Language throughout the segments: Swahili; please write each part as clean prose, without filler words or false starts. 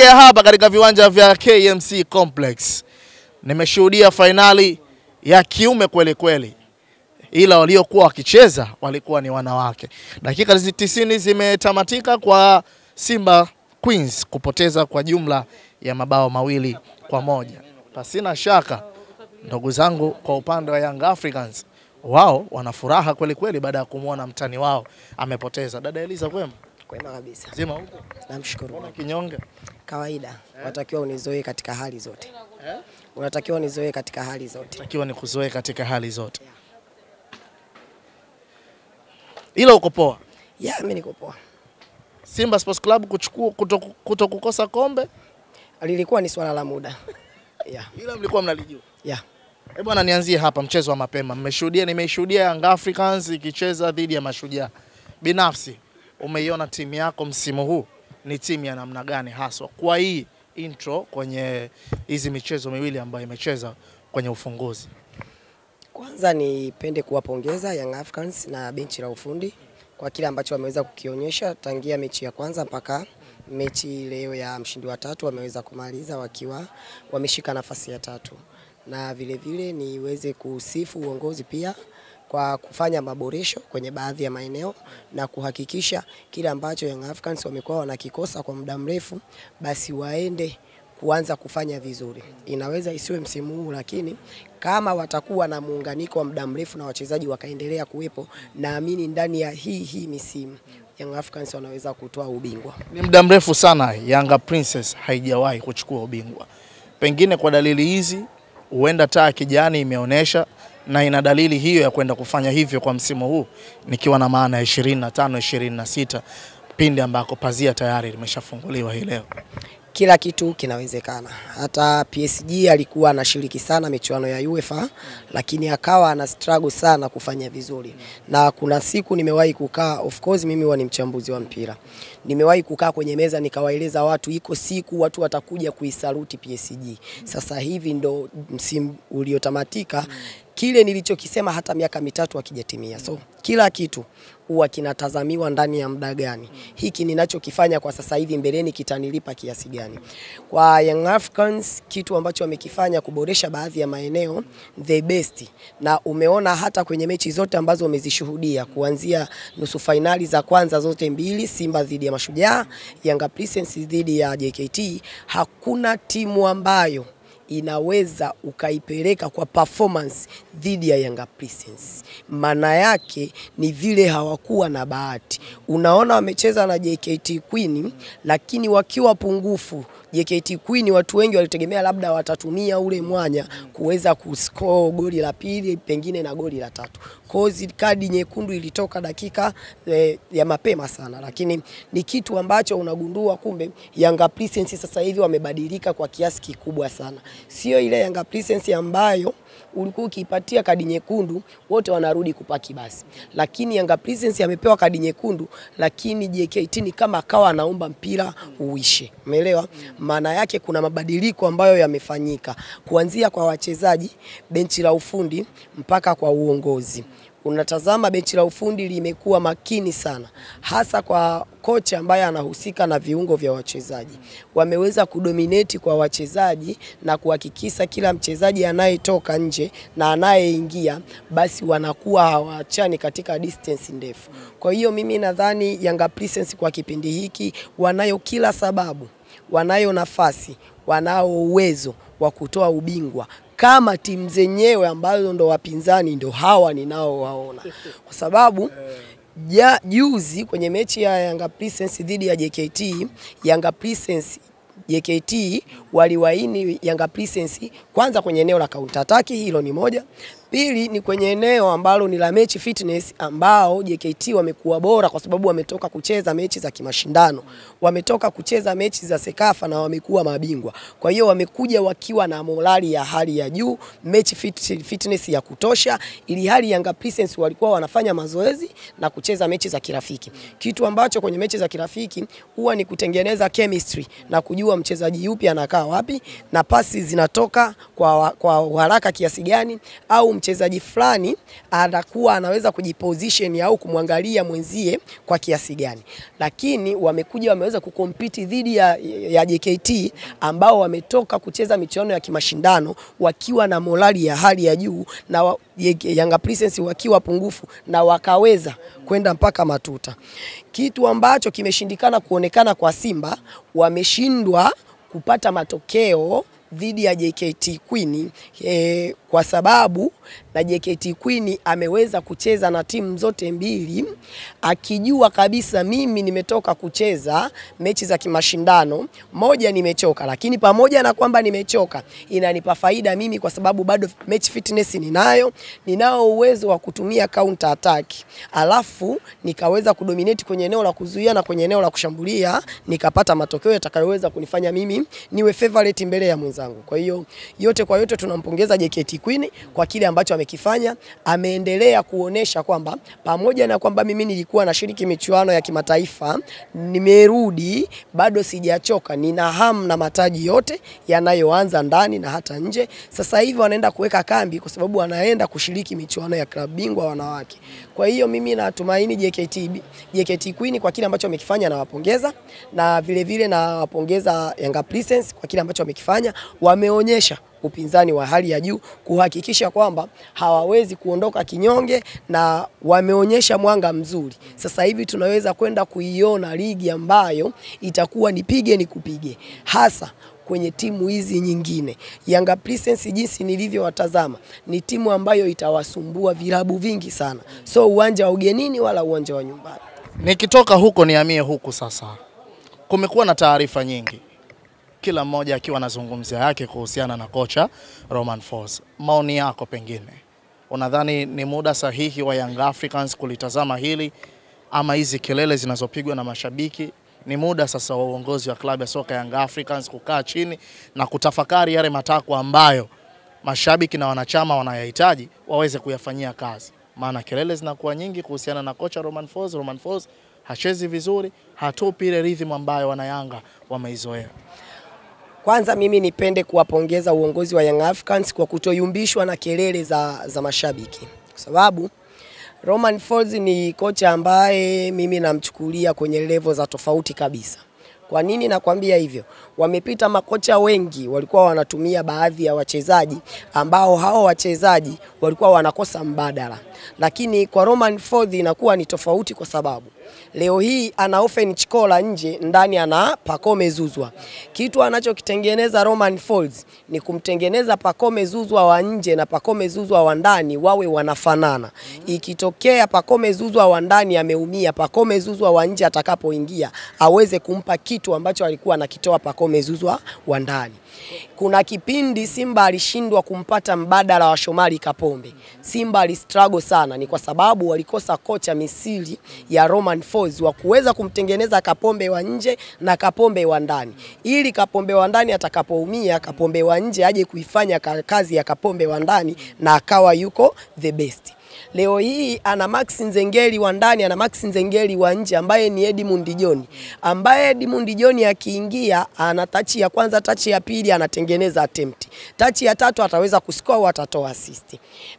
Kutokea hapa katika viwanja vya KMC Complex, nimeshuhudia finali ya kiume kweli kweli. Ila waliokuwa wakicheza walikuwa ni wanawake. Dakika 90 zimetamatika kwa Simba Queens kupoteza kwa jumla ya mabao 2-1. Pasina shaka ndugu zangu, kwa upande wa Young Africans, wao wana furaha kweli kweli baada ya kumuona mtani wao amepoteza. Dada Eliza, kwema? Kwema kabisa. Zima huko? Namshukuru. Una kinyonge? Kawaida. Unatakiwa unizoee katika hali zote. Unatakiwa unizoee katika hali zote. Unatakiwa nikuzoee katika hali zote. Ila uko poa? Yeah, mimi niko poa. Simba Sports Club kutokukosa kombe Lilikuwa ni swala la muda. Yeah. Ila mlikuwa mnalijua. Yeah. Bwana, nianzie hapa mchezo wa mapema. Nimeshuhudia Young Africans ikicheza dhidi ya Mashujaa. Binafsi, umeiona timu yako msimu huu ni timu ya namna gani haswa kwa hii intro kwenye hizi michezo miwili ambayo imecheza kwenye ufunguzi? Kwanza nipende kuwapongeza Young Africans na benchi la ufundi kwa kile ambacho wameweza kukionyesha tangia mechi ya kwanza mpaka mechi leo ya mshindi wa 3 wameweza kumaliza wakiwa wameshika nafasi ya 3. Na vile vile niweze kusifu uongozi pia kwa kufanya maboresho kwenye baadhi ya maeneo na kuhakikisha kile ambacho Young Africans wamekuwa wanakikosa kwa muda mrefu basi waende kuanza kufanya vizuri. Inaweza isiwe msimu huu, lakini kama watakuwa na muunganiko wa muda mrefu na wachezaji wakaendelea kuwepo, naamini ndani ya hii misimu Young Africans wanaweza kutoa ubingwa. Ni muda mrefu sana Yanga Princess haijawahi kuchukua ubingwa. Pengine kwa dalili hizi huenda taa kijani imeonesha, na ina dalili hiyo ya kwenda kufanya hivyo kwa msimu huu, nikiwa na maana ya 25-26 pindi ambako pazia tayari limeshafunguliwa hii leo. Kila kitu kinawezekana. Hata PSG alikuwa anashiriki sana michuano ya UEFA, lakini akawa ana struggle sana kufanya vizuri. Na kuna siku nimewahi kukaa, of course mimi huwa ni mchambuzi wa mpira, nimewahi kukaa kwenye meza nikawaeleza watu iko siku watu watakuja kuisaluti PSG. Sasa hivi ndo msimu uliotamatika. Kile nilichokisema hata miaka 3 hakijatimia. So kila kitu huwa kinatazamiwa ndani ya muda gani. Hiki ninachokifanya kwa sasa hivi mbeleni kitanilipa kiasi gani. Kwa Young Africans kitu ambacho wamekifanya kuboresha baadhi ya maeneo the best. Na umeona hata kwenye mechi zote ambazo wamezishuhudia kuanzia nusu finali za kwanza zote mbili, Simba dhidi ya Mashujaa, Yanga Princess dhidi ya JKT, hakuna timu ambayo inaweza ukaipeleka kwa performance dhidi ya Yanga Princess. Maana yake ni vile hawakuwa na bahati. Unaona wamecheza na JKT Queen, lakini wakiwa pungufu. JKT Queen watu wengi walitegemea labda watatumia ule mwanya kuweza kuscore goli la pili pengine na goli la 3. Kozi kadi nyekundu ilitoka dakika ya mapema sana, lakini ni kitu ambacho unagundua kumbe Yanga Princess sasa hivi wamebadilika kwa kiasi kikubwa sana. Sio ile Yanga Princess ambayo ulikuwa ukipatia kadi nyekundu wote wanarudi kupaki basi. Lakini Yanga Princess amepewa kadi nyekundu, lakini JKT ni kama akawa anaomba mpira uishe. Umeelewa? Maana yake kuna mabadiliko ambayo yamefanyika kuanzia kwa wachezaji, benchi la ufundi mpaka kwa uongozi. Unatazama benchi la ufundi limekuwa makini sana, hasa kwa kocha ambaye anahusika na viungo vya wachezaji. Wameweza kudominate kwa wachezaji na kuhakikisha kila mchezaji anayetoka nje na anayeingia basi wanakuwa hawaachani katika distance ndefu. Kwa hiyo mimi nadhani Yanga Princess kwa kipindi hiki wanayo kila sababu, wanayo nafasi, wanao uwezo wa kutoa ubingwa kama timu zenyewe ambazo ndo wapinzani ndo hawa ninao waona. Kwa sababu juzi kwenye mechi ya Yanga Princess dhidi ya JKT, Yanga Princess JKT waliwaini Yanga Princess kwanza kwenye eneo la counter attack, hilo ni moja. Pili ni kwenye eneo ambalo ni la match fitness, ambao JKT wamekuwa bora kwa sababu wametoka kucheza mechi za kimashindano. Wametoka kucheza mechi za Sekafa na wamekuwa mabingwa. Kwa hiyo wamekuja wakiwa na morali ya hali ya juu, match fitness ya kutosha, ili hali Yanga Princess walikuwa wanafanya mazoezi na kucheza mechi za kirafiki. Kitu ambacho kwenye mechi za kirafiki huwa ni kutengeneza chemistry na kujua mchezaji yupi anakaa wapi na pasi zinatoka kwa haraka kiasi gani, au mchezaji fulani anakuwa anaweza kujiposition au kumwangalia mwenzie kwa kiasi gani. Lakini wamekuja wameweza kukompiti dhidi ya JKT ambao wametoka kucheza michuano ya kimashindano wakiwa na morali ya hali ya juu na Yanga Princess wakiwa pungufu na wakaweza kwenda mpaka matuta. Kitu ambacho kimeshindikana kuonekana kwa Simba, wameshindwa kupata matokeo dhidi ya JKT Queen kwa sababu na JKT Queen ameweza kucheza na timu zote mbili akijua kabisa mimi nimetoka kucheza mechi za kimashindano, moja nimechoka, lakini pamoja na kwamba nimechoka inanipa faida mimi kwa sababu bado match fitness ninao uwezo wa kutumia counter attack, alafu nikaweza kudominate kwenye eneo la kuzuia na kwenye eneo la kushambulia, nikapata matokeo yatakayoweza kunifanya mimi niwe favorite mbele ya mwenzangu. Kwa hiyo yote kwa yote tunampongeza JKT Queen kwa kile ambacho amekifanya. Ameendelea kuonesha kwamba pamoja na kwamba mimi nilikuwa nashiriki michuano ya kimataifa, nimerudi bado sijachoka, nina hamu na mataji yote yanayoanza ndani na hata nje. Sasa hivi wanaenda kuweka kambi kwa sababu wanaenda kushiriki michuano ya klabu bingwa wanawake. Kwa hiyo mimi natumaini JKT Queen kwa kile ambacho wamekifanya na wapongeza, na vile vile na wapongeza Yanga Princess kwa kile ambacho wamekifanya. Wameonyesha upinzani wa hali ya juu kuhakikisha kwamba hawawezi kuondoka kinyonge na wameonyesha mwanga mzuri. Sasa hivi tunaweza kwenda kuiona ligi ambayo itakuwa nipige nikupige, hasa kwenye timu hizi nyingine. Yanga Princess jinsi nilivyowatazama ni timu ambayo itawasumbua vilabu vingi sana. So uwanja wa ugenini wala uwanja wa nyumbani. Nikitoka huko nihamie huku sasa. Kumekuwa na taarifa nyingi, kila mmoja akiwa anazungumzia yake kuhusiana na kocha Romain Folz. Maoni yako pengine? Unadhani ni muda sahihi wa Young Africans kulitazama hili, ama hizi kelele zinazopigwa na mashabiki ni muda sasa wa uongozi wa klabu ya soka Young Africans kukaa chini na kutafakari yale matakwa ambayo mashabiki na wanachama wanayahitaji waweze kuyafanyia kazi? Maana kelele zinakuwa nyingi kuhusiana na kocha Romain Folz. Romain Folz hachezi vizuri, hatopi ile rhythm ambayo wanayanga wameizoea. Kwanza mimi nipende kuwapongeza uongozi wa Young Africans kwa kutoyumbishwa na kelele za mashabiki. Kwa sababu Romain Folz ni kocha ambaye mimi namchukulia kwenye level za tofauti kabisa. Kwa nini nakwambia hivyo? Wamepita makocha wengi walikuwa wanatumia baadhi ya wachezaji ambao hao wachezaji walikuwa wanakosa mbadala. Lakini kwa Romain Folz inakuwa ni tofauti kwa sababu leo hii ana Ofen Chikola nje, ndani ana Pacome Zouzoua. Kitu anachokitengeneza Romain Folz ni kumtengeneza Pacome Zouzoua wa nje na Pacome Zouzoua wa ndani wawe wanafanana. Ikitokea Pacome Zouzoua wa ndani ameumia, Pacome Zouzoua wa nje atakapoingia aweze kumpa kitu ambacho alikuwa anakitoa Pacome Zouzoua wa ndani. Kuna kipindi Simba alishindwa kumpata mbadala wa Shomari Kapombe. Simba alistruggle sana, ni kwa sababu walikosa kocha misili ya Romain Folz wa kuweza kumtengeneza Kapombe wa nje na Kapombe wa ndani, ili Kapombe wa ndani atakapoumia, Kapombe wa nje aje kuifanya kazi ya Kapombe wa ndani na akawa yuko the best. Leo hii ana Max Nzengeli wa ndani, ana Max Nzengeli wa nje ambaye ni Edmund John. Ambaye Edmund John akiingia ana touch ya kwanza, touch ya pili anatengeneza attempt. Touch ya tatu ataweza kuscore au atatoa assist.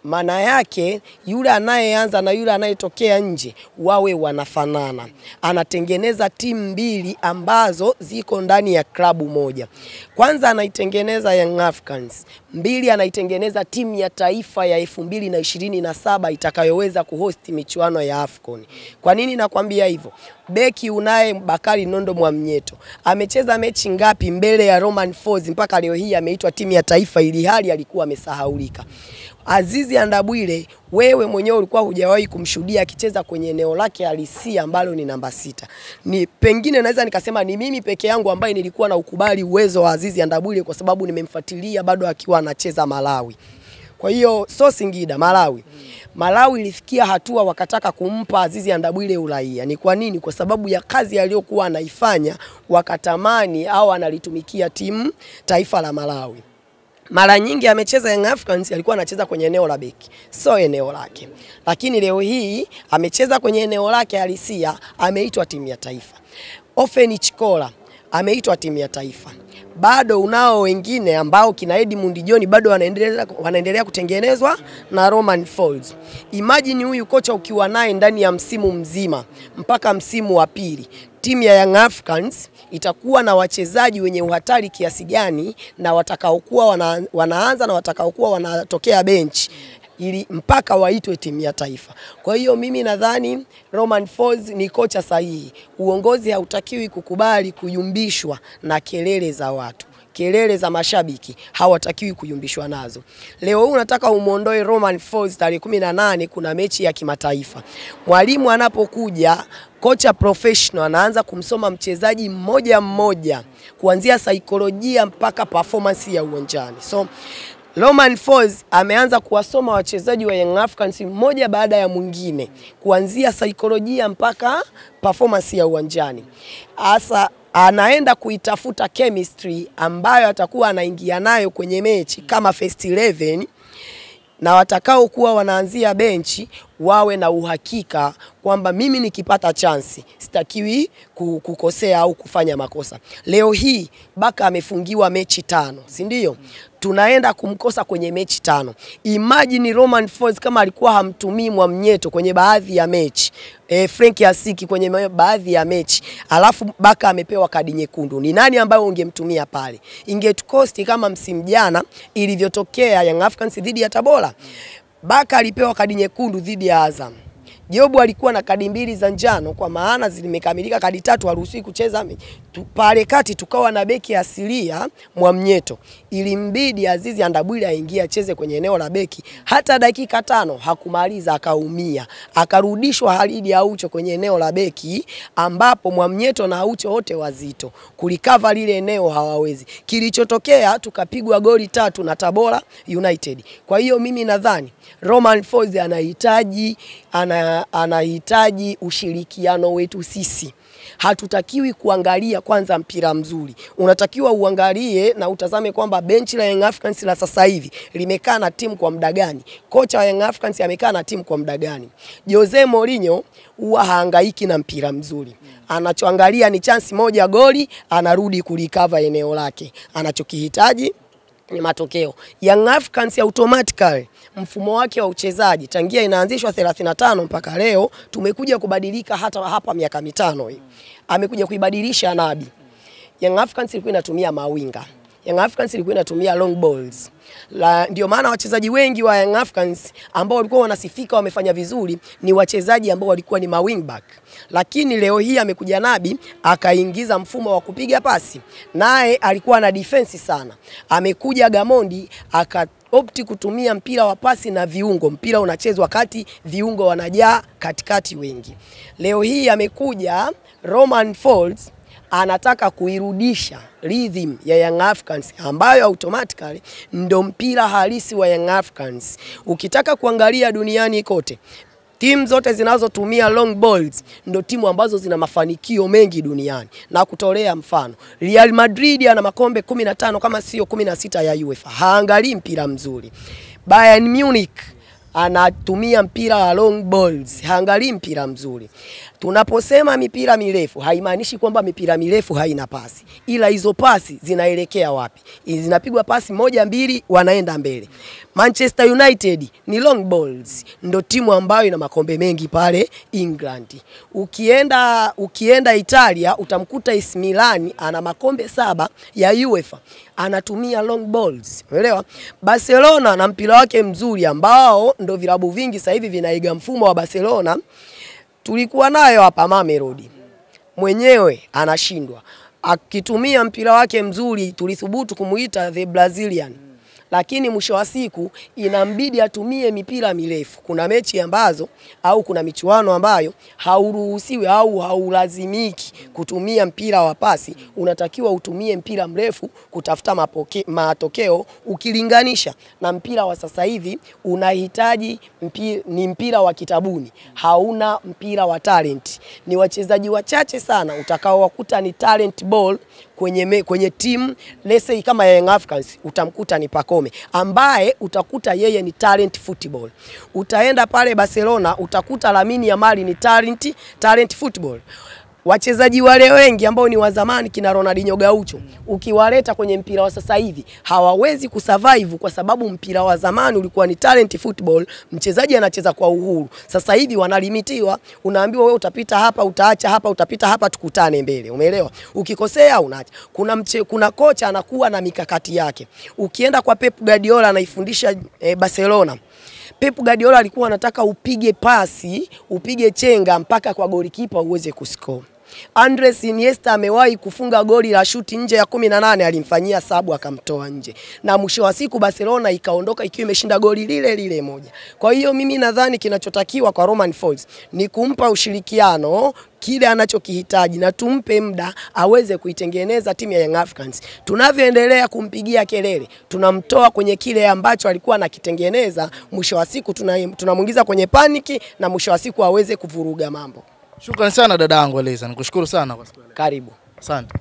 Maana yake yule anayeanza na yule anayetokea nje wawe wanafanana. Anatengeneza timu mbili ambazo ziko ndani ya klabu moja. Kwanza anaitengeneza Young Africans, mbili anaitengeneza timu ya taifa ya 2027 itakayoweza kuhost michuano ya AFCON. Kwa nini nakwambia hivyo? Beki unaye Bakari Nondo Mwamnyeto amecheza mechi ngapi mbele ya Romain Folz mpaka leo hii ameitwa timu ya taifa ili hali alikuwa amesahaulika? Azizi Andabwile, wewe mwenyewe ulikuwa hujawahi kumshuhudia akicheza kwenye eneo lake halisia ambalo ni namba 6. Ni pengine naweza nikasema ni mimi peke yangu ambaye nilikuwa na ukubali uwezo wa Azizi Andabwile kwa sababu nimemfuatilia bado akiwa anacheza Malawi. Kwa hiyo so Singida, Malawi ilifikia hatua wakataka kumpa Azizi Andabwile uraia. Ni kwa nini? Kwa sababu ya kazi aliyokuwa anaifanya, wakatamani au analitumikia timu taifa la Malawi. Mara nyingi amecheza Young Africans alikuwa anacheza kwenye eneo la beki, so eneo lake. Lakini leo hii amecheza kwenye eneo lake halisia, ameitwa timu ya taifa. Ofen Chikola ameitwa timu ya taifa. Bado unao wengine ambao kina Edmund John bado wanaendelea kutengenezwa na Romain Folz. Imagine huyu kocha ukiwa naye ndani ya msimu mzima mpaka msimu wa pili, timu ya Young Africans itakuwa na wachezaji wenye uhatari kiasi gani, na watakaokuwa wanaanza na watakaokuwa wanatokea bench ili mpaka waitwe timu ya taifa. Kwa hiyo mimi nadhani Romain Folz ni kocha sahihi. Uongozi hautakiwi kukubali kuyumbishwa na kelele za watu. Kelele za mashabiki hawatakiwi kuyumbishwa nazo. Leo unataka umuondoe Romain Folz tarehe 18, kuna mechi ya kimataifa. Mwalimu anapokuja, kocha professional anaanza kumsoma mchezaji mmoja mmoja kuanzia saikolojia mpaka performance ya uwanjani. So Romain Folz ameanza kuwasoma wachezaji wa Young Africans mmoja baada ya mwingine kuanzia saikolojia mpaka performance ya uwanjani. Asa anaenda kuitafuta chemistry ambayo atakuwa anaingia nayo kwenye mechi kama first 11, na watakao kuwa wanaanzia benchi wawe na uhakika kwamba mimi nikipata chansi sitakiwi kukosea au kufanya makosa. Leo hii Baka amefungiwa mechi 5, si ndio? Tunaenda kumkosa kwenye mechi 5. Imagine Romain Folz kama alikuwa hamtumii Mwamnyeto kwenye baadhi ya mechi, Frank Asiki kwenye baadhi ya mechi, alafu Baka amepewa kadi nyekundu. Ni nani ambaye ungemtumia pale? Ingetukosti kama msimu jana ilivyotokea Young Africans dhidi ya Tabora. Baka alipewa kadi nyekundu dhidi ya Azam. Jobu alikuwa na kadi 2 za njano, kwa maana zimekamilika kadi 3 haruhusiwi kucheza. Pale kati tukawa na beki asilia Mwamnyeto. Ilimbidi Azizi Andabwile aingie acheze kwenye eneo la beki. Hata dakika 5 hakumaliza akaumia. Akarudishwa Halidi Aucho kwenye eneo la beki ambapo Mwamnyeto na Aucho wote wazito. Kulikava lile eneo hawawezi. Kilichotokea tukapigwa goli 3 na Tabora United. Kwa hiyo mimi nadhani Romain Folz anahitaji ushirikiano wetu sisi. Hatutakiwi kuangalia kwanza mpira mzuri. Unatakiwa uangalie na utazame kwamba benchi la Young Africans la sasa hivi limekaa na timu kwa muda gani. Kocha wa Young Africans amekaa na timu kwa muda gani. Jose Mourinho huwa hahangaiki na mpira mzuri. Anachoangalia ni chance moja goli, anarudi kulikava eneo lake. Anachokihitaji ni matokeo. Young Africans automatically mfumo wake wa uchezaji tangia inaanzishwa 35 mpaka leo tumekuja kubadilika. Hata hapa miaka 5 hii amekuja kuibadilisha Nabi. Young Africans ilikuwa inatumia mawinga, Young Africans ilikuwa inatumia long balls. Ndio maana wachezaji wengi wa Young Africans ambao walikuwa wanasifika wamefanya vizuri ni wachezaji ambao walikuwa ni mawing back. Lakini leo hii amekuja Nabi akaingiza mfumo wa kupiga pasi, naye alikuwa na defense sana. Amekuja Gamondi opti kutumia mpira wa pasi na viungo. Mpira unachezwa kati, viungo wanajaa katikati wengi. Leo hii amekuja Romain Folz anataka kuirudisha rhythm ya Young Africans ambayo automatically ndo mpira halisi wa Young Africans. Ukitaka kuangalia duniani kote, timu zote zinazotumia long balls ndo timu ambazo zina mafanikio mengi duniani. Na kutolea mfano, Real Madrid ana makombe 15 kama sio 16 ya UEFA. Haangalii mpira mzuri. Bayern Munich anatumia mpira wa long balls, haangalii mpira mzuri. Tunaposema mipira mirefu haimaanishi kwamba mipira mirefu haina pasi, ila hizo pasi zinaelekea wapi? Zinapigwa pasi 1-2 wanaenda mbele. Manchester United ni long balls, ndo timu ambayo ina makombe mengi pale England. Ukienda Italia utamkuta AC Milan ana makombe 7 ya UEFA, anatumia long balls. Unaelewa? Barcelona na mpira wake mzuri ambao ndo vilabu vingi sasa hivi vinaiga mfumo wa Barcelona. Tulikuwa nayo hapa Mamelodi. Mwenyewe anashindwa. Akitumia mpira wake mzuri tulithubutu kumuita the Brazilian. Lakini mwisho wa siku inambidi atumie mipira mirefu. Kuna mechi ambazo au kuna michuano ambayo hauruhusiwi au haulazimiki kutumia mpira wa pasi. Unatakiwa utumie mpira mrefu kutafuta matokeo. Ukilinganisha na mpira wa sasa hivi unahitaji ni mpira wa kitabuni, hauna mpira wa talent. Ni wachezaji wachache sana utakao wakuta ni talent ball kwenye timu. Let's say kama Young Africans utamkuta ni Pacome ambaye utakuta yeye ni talent football. Utaenda pale Barcelona utakuta Lamine Yamal ni talent football. wachezaji wale wengi ambao ni wa zamani kina Ronaldinho Gaucho, ukiwaleta kwenye mpira wa sasa hivi hawawezi kusurvive, kwa sababu mpira wa zamani ulikuwa ni talent football, mchezaji anacheza kwa uhuru. Sasa hivi wanalimitiwa, unaambiwa wewe utapita hapa, utaacha hapa, utapita hapa, tukutane mbele. Umeelewa? Ukikosea unaacha. Kuna kocha anakuwa na mikakati yake. Ukienda kwa Pep Guardiola anaifundisha Barcelona. Pep Guardiola alikuwa anataka upige pasi, upige chenga mpaka kwa golikipa uweze kuscore. Andres Iniesta amewahi kufunga goli la shuti nje ya 18, alimfanyia sabu akamtoa nje. Na mwisho wa siku Barcelona ikaondoka ikiwa imeshinda goli lile moja. Kwa hiyo mimi nadhani kinachotakiwa kwa Romain Folz ni kumpa ushirikiano kile anachokihitaji na tumpe muda aweze kuitengeneza timu ya Young Africans. Tunavyoendelea kumpigia kelele, tunamtoa kwenye kile ambacho alikuwa anakitengeneza, mwisho wa siku tunamuingiza kwenye paniki na mwisho wa siku aweze kuvuruga mambo. Shukrani sana dadangu Eliza. Nikushukuru sana kwa siku. Karibu. Asante.